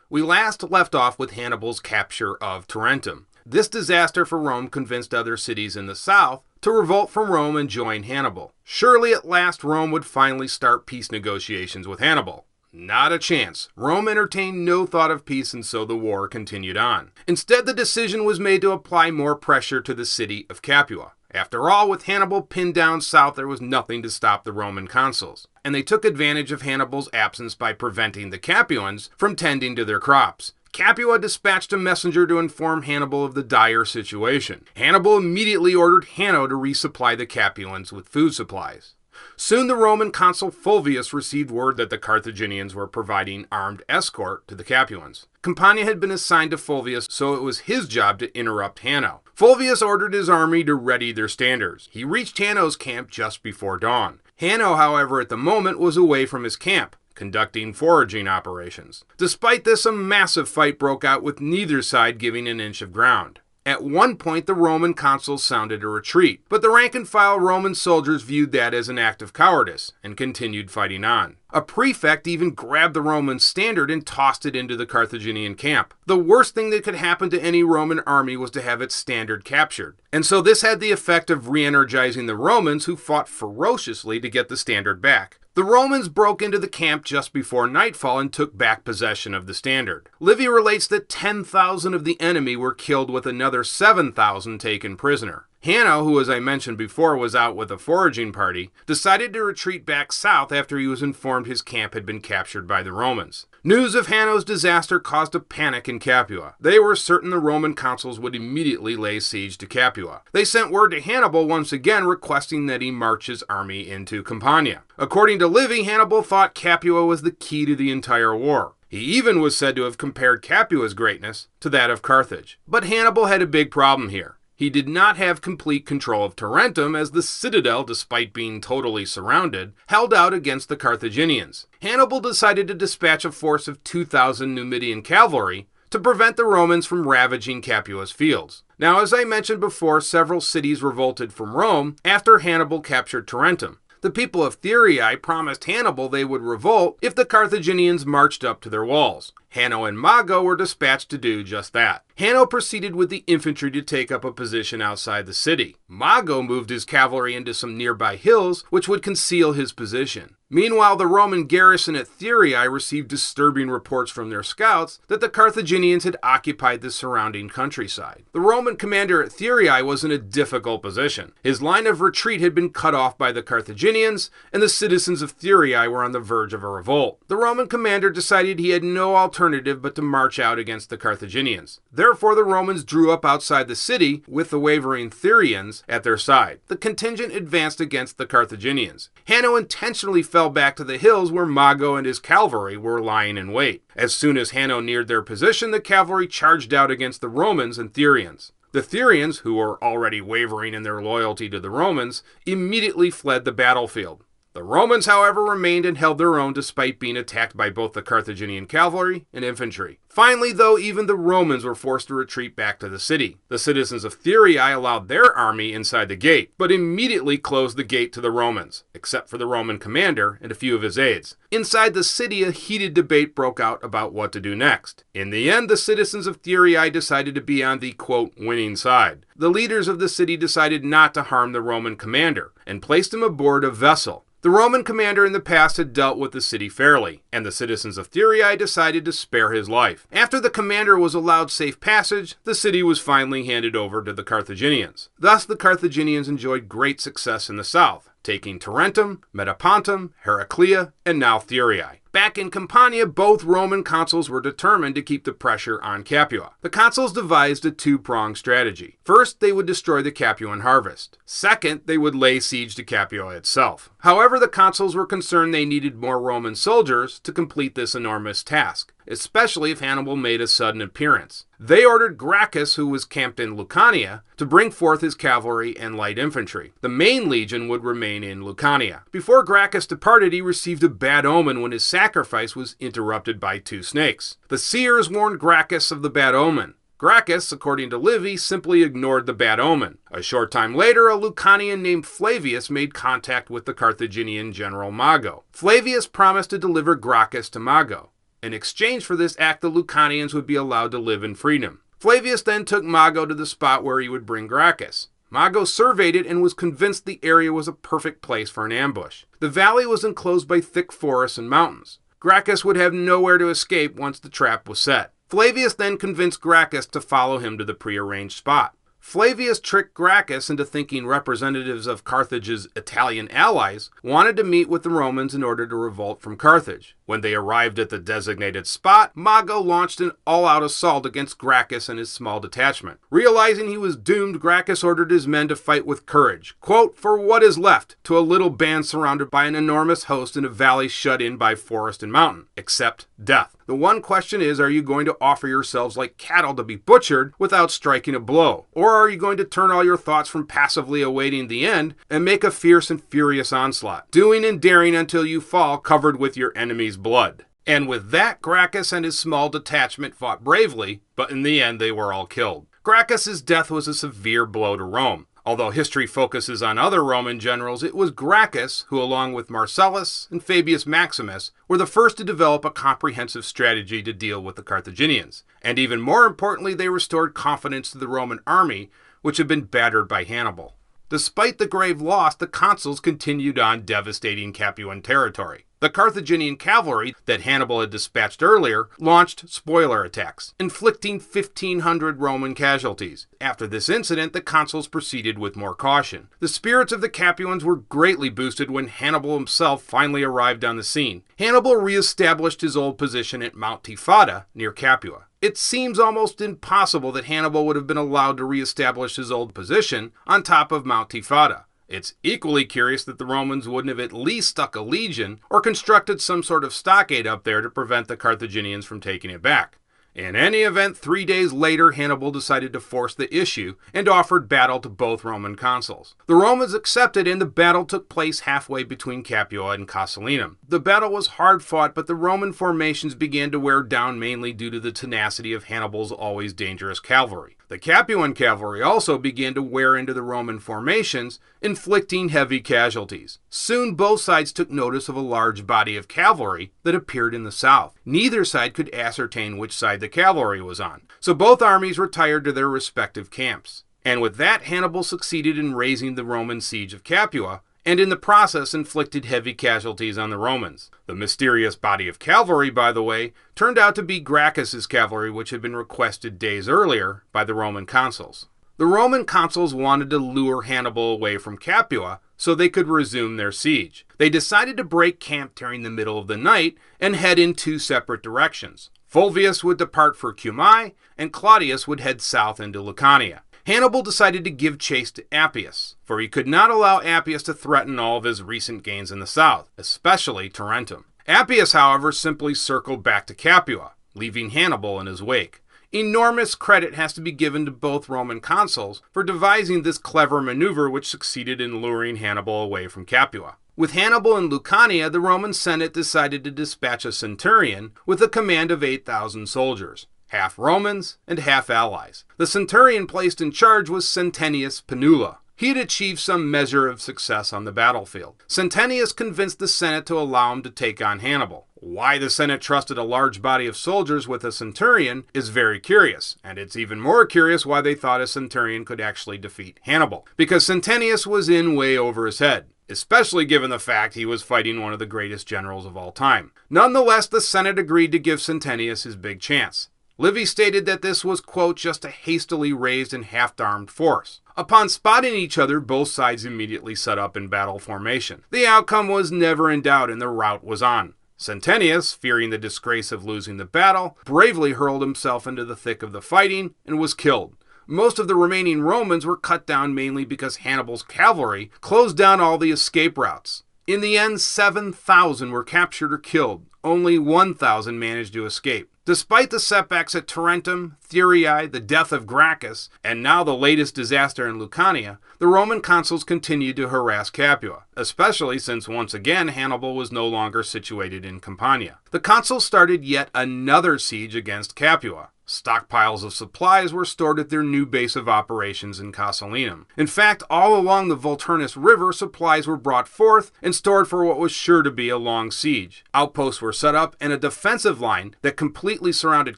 We last left off with Hannibal's capture of Tarentum. This disaster for Rome convinced other cities in the south to revolt from Rome and join Hannibal. Surely at last Rome would finally start peace negotiations with Hannibal. Not a chance. Rome entertained no thought of peace, and so the war continued on. Instead, the decision was made to apply more pressure to the city of Capua. After all, with Hannibal pinned down south, there was nothing to stop the Roman consuls, and they took advantage of Hannibal's absence by preventing the Capuans from tending to their crops. Capua dispatched a messenger to inform Hannibal of the dire situation. Hannibal immediately ordered Hanno to resupply the Capuans with food supplies. Soon the Roman consul Fulvius received word that the Carthaginians were providing armed escort to the Capuans. Campania had been assigned to Fulvius, so it was his job to interrupt Hanno. Fulvius ordered his army to ready their standards. He reached Hanno's camp just before dawn. Hanno, however, at the moment was away from his camp, conducting foraging operations. Despite this, a massive fight broke out with neither side giving an inch of ground. At one point, the Roman consuls sounded a retreat, but the rank-and-file Roman soldiers viewed that as an act of cowardice and continued fighting on. A prefect even grabbed the Roman standard and tossed it into the Carthaginian camp. The worst thing that could happen to any Roman army was to have its standard captured, and so this had the effect of re-energizing the Romans, who fought ferociously to get the standard back. The Romans broke into the camp just before nightfall and took back possession of the standard. Livy relates that 10,000 of the enemy were killed with another 7,000 taken prisoner. Hanno, who as I mentioned before was out with a foraging party, decided to retreat back south after he was informed his camp had been captured by the Romans. News of Hanno's disaster caused a panic in Capua. They were certain the Roman consuls would immediately lay siege to Capua. They sent word to Hannibal once again requesting that he march his army into Campania. According to Livy, Hannibal thought Capua was the key to the entire war. He even was said to have compared Capua's greatness to that of Carthage. But Hannibal had a big problem here. He did not have complete control of Tarentum, as the citadel, despite being totally surrounded, held out against the Carthaginians. Hannibal decided to dispatch a force of 2,000 Numidian cavalry to prevent the Romans from ravaging Capua's fields. Now, as I mentioned before, several cities revolted from Rome after Hannibal captured Tarentum. The people of Thurii promised Hannibal they would revolt if the Carthaginians marched up to their walls. Hanno and Mago were dispatched to do just that. Hanno proceeded with the infantry to take up a position outside the city. Mago moved his cavalry into some nearby hills, which would conceal his position. Meanwhile, the Roman garrison at Thurii received disturbing reports from their scouts that the Carthaginians had occupied the surrounding countryside. The Roman commander at Thurii was in a difficult position. His line of retreat had been cut off by the Carthaginians, and the citizens of Thurii were on the verge of a revolt. The Roman commander decided he had no alternative but to march out against the Carthaginians. Therefore, the Romans drew up outside the city with the wavering Thurians at their side. The contingent advanced against the Carthaginians. Hanno intentionally fell back to the hills where Mago and his cavalry were lying in wait. As soon as Hanno neared their position, the cavalry charged out against the Romans and Thurians. The Thurians, who were already wavering in their loyalty to the Romans, immediately fled the battlefield. The Romans, however, remained and held their own despite being attacked by both the Carthaginian cavalry and infantry. Finally, though, even the Romans were forced to retreat back to the city. The citizens of Thurii allowed their army inside the gate, but immediately closed the gate to the Romans, except for the Roman commander and a few of his aides. Inside the city, a heated debate broke out about what to do next. In the end, the citizens of Thurii decided to be on the, quote, winning side. The leaders of the city decided not to harm the Roman commander and placed him aboard a vessel. The Roman commander in the past had dealt with the city fairly, and the citizens of Thurii decided to spare his life. After the commander was allowed safe passage, the city was finally handed over to the Carthaginians. Thus, the Carthaginians enjoyed great success in the south, taking Tarentum, Metapontum, Heraclea, and now Thurii. Back in Campania, both Roman consuls were determined to keep the pressure on Capua. The consuls devised a two-pronged strategy. First, they would destroy the Capuan harvest. Second, they would lay siege to Capua itself. However, the consuls were concerned they needed more Roman soldiers to complete this enormous task, especially if Hannibal made a sudden appearance. They ordered Gracchus, who was camped in Lucania, to bring forth his cavalry and light infantry. The main legion would remain in Lucania. Before Gracchus departed, he received a bad omen when his sacrifice was interrupted by two snakes. The seers warned Gracchus of the bad omen. Gracchus, according to Livy, simply ignored the bad omen. A short time later, a Lucanian named Flavius made contact with the Carthaginian general Mago. Flavius promised to deliver Gracchus to Mago. In exchange for this act, the Lucanians would be allowed to live in freedom. Flavius then took Mago to the spot where he would bring Gracchus. Mago surveyed it and was convinced the area was a perfect place for an ambush. The valley was enclosed by thick forests and mountains. Gracchus would have nowhere to escape once the trap was set. Flavius then convinced Gracchus to follow him to the prearranged spot. Flavius tricked Gracchus into thinking representatives of Carthage's Italian allies wanted to meet with the Romans in order to revolt from Carthage. When they arrived at the designated spot, Mago launched an all-out assault against Gracchus and his small detachment. Realizing he was doomed, Gracchus ordered his men to fight with courage, quote, "for what is left to a little band surrounded by an enormous host in a valley shut in by forest and mountain, except death. The one question is, are you going to offer yourselves like cattle to be butchered without striking a blow? Or are you going to turn all your thoughts from passively awaiting the end and make a fierce and furious onslaught, doing and daring until you fall covered with your enemy's blood?" And with that, Gracchus and his small detachment fought bravely, but in the end they were all killed. Gracchus's death was a severe blow to Rome. Although history focuses on other Roman generals, it was Gracchus who, along with Marcellus and Fabius Maximus, were the first to develop a comprehensive strategy to deal with the Carthaginians. And even more importantly, they restored confidence to the Roman army, which had been battered by Hannibal. Despite the grave loss, the consuls continued on devastating Capuan territory. The Carthaginian cavalry that Hannibal had dispatched earlier launched spoiler attacks, inflicting 1,500 Roman casualties. After this incident, the consuls proceeded with more caution. The spirits of the Capuans were greatly boosted when Hannibal himself finally arrived on the scene. Hannibal reestablished his old position at Mount Tifata near Capua. It seems almost impossible that Hannibal would have been allowed to reestablish his old position on top of Mount Tifata. It's equally curious that the Romans wouldn't have at least stuck a legion or constructed some sort of stockade up there to prevent the Carthaginians from taking it back. In any event, 3 days later, Hannibal decided to force the issue and offered battle to both Roman consuls. The Romans accepted, and the battle took place halfway between Capua and Casilinum. The battle was hard fought, but the Roman formations began to wear down mainly due to the tenacity of Hannibal's always dangerous cavalry. The Capuan cavalry also began to wear into the Roman formations, inflicting heavy casualties. Soon both sides took notice of a large body of cavalry that appeared in the south. Neither side could ascertain which side the cavalry was on, so both armies retired to their respective camps. And with that, Hannibal succeeded in raising the Roman siege of Capua, and in the process inflicted heavy casualties on the Romans. The mysterious body of cavalry, by the way, turned out to be Gracchus's cavalry, which had been requested days earlier by the Roman consuls. The Roman consuls wanted to lure Hannibal away from Capua so they could resume their siege. They decided to break camp during the middle of the night and head in two separate directions. Fulvius would depart for Cumae, and Claudius would head south into Lucania. Hannibal decided to give chase to Appius, for he could not allow Appius to threaten all of his recent gains in the south, especially Tarentum. Appius, however, simply circled back to Capua, leaving Hannibal in his wake. Enormous credit has to be given to both Roman consuls for devising this clever maneuver which succeeded in luring Hannibal away from Capua. With Hannibal in Lucania, the Roman Senate decided to dispatch a centurion with a command of 8,000 soldiers, half Romans and half allies. The centurion placed in charge was Centenius Panula. He had achieved some measure of success on the battlefield. Centenius convinced the Senate to allow him to take on Hannibal. Why the Senate trusted a large body of soldiers with a centurion is very curious, and it's even more curious why they thought a centurion could actually defeat Hannibal, because Centenius was in way over his head, especially given the fact he was fighting one of the greatest generals of all time. Nonetheless, the Senate agreed to give Centenius his big chance. Livy stated that this was, quote, just a hastily raised and half-armed force. Upon spotting each other, both sides immediately set up in battle formation. The outcome was never in doubt, and the rout was on. Centenius, fearing the disgrace of losing the battle, bravely hurled himself into the thick of the fighting and was killed. Most of the remaining Romans were cut down mainly because Hannibal's cavalry closed down all the escape routes. In the end, 7,000 were captured or killed. Only 1,000 managed to escape. Despite the setbacks at Tarentum, Thurii, the death of Gracchus, and now the latest disaster in Lucania, the Roman consuls continued to harass Capua, especially since once again Hannibal was no longer situated in Campania. The consuls started yet another siege against Capua. Stockpiles of supplies were stored at their new base of operations in Casilinum. In fact, all along the Vulturnus River, supplies were brought forth and stored for what was sure to be a long siege. Outposts were set up, and a defensive line that completely surrounded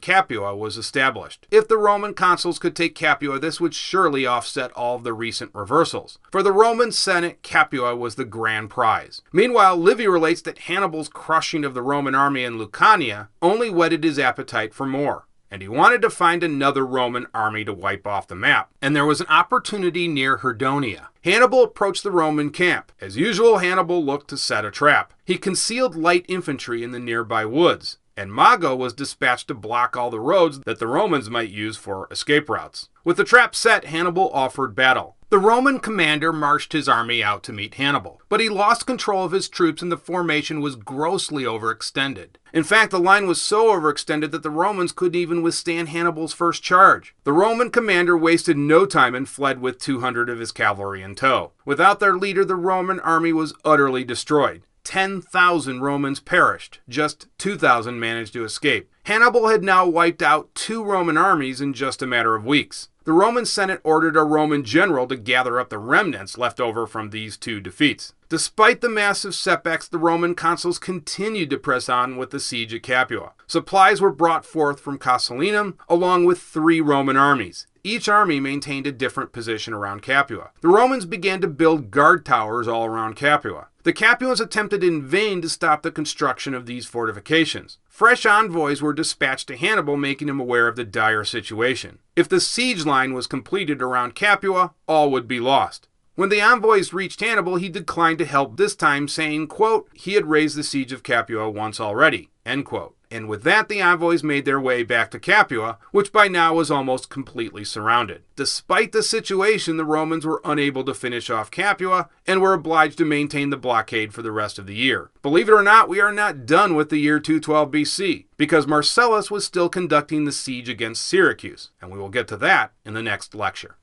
Capua was established. If the Roman consuls could take Capua, this would surely offset all of the recent reversals. For the Roman Senate, Capua was the grand prize. Meanwhile, Livy relates that Hannibal's crushing of the Roman army in Lucania only whetted his appetite for more, and he wanted to find another Roman army to wipe off the map. And there was an opportunity near Herdonia. Hannibal approached the Roman camp. As usual, Hannibal looked to set a trap. He concealed light infantry in the nearby woods, and Mago was dispatched to block all the roads that the Romans might use for escape routes. With the trap set, Hannibal offered battle. The Roman commander marched his army out to meet Hannibal, but he lost control of his troops and the formation was grossly overextended. In fact, the line was so overextended that the Romans couldn't even withstand Hannibal's first charge. The Roman commander wasted no time and fled with 200 of his cavalry in tow. Without their leader, the Roman army was utterly destroyed. 10,000 Romans perished. Just 2,000 managed to escape. Hannibal had now wiped out 2 Roman armies in just a matter of weeks. The Roman Senate ordered a Roman general to gather up the remnants left over from these 2 defeats. Despite the massive setbacks, the Roman consuls continued to press on with the siege at Capua. Supplies were brought forth from Casilinum, along with 3 Roman armies. Each army maintained a different position around Capua. The Romans began to build guard towers all around Capua. The Capuans attempted in vain to stop the construction of these fortifications. Fresh envoys were dispatched to Hannibal, making him aware of the dire situation. If the siege line was completed around Capua, all would be lost. When the envoys reached Hannibal, he declined to help, this time saying, quote, he had raised the siege of Capua once already, end quote. And with that, the envoys made their way back to Capua, which by now was almost completely surrounded. Despite the situation, the Romans were unable to finish off Capua and were obliged to maintain the blockade for the rest of the year. Believe it or not, we are not done with the year 212 BC, because Marcellus was still conducting the siege against Syracuse, and we will get to that in the next lecture.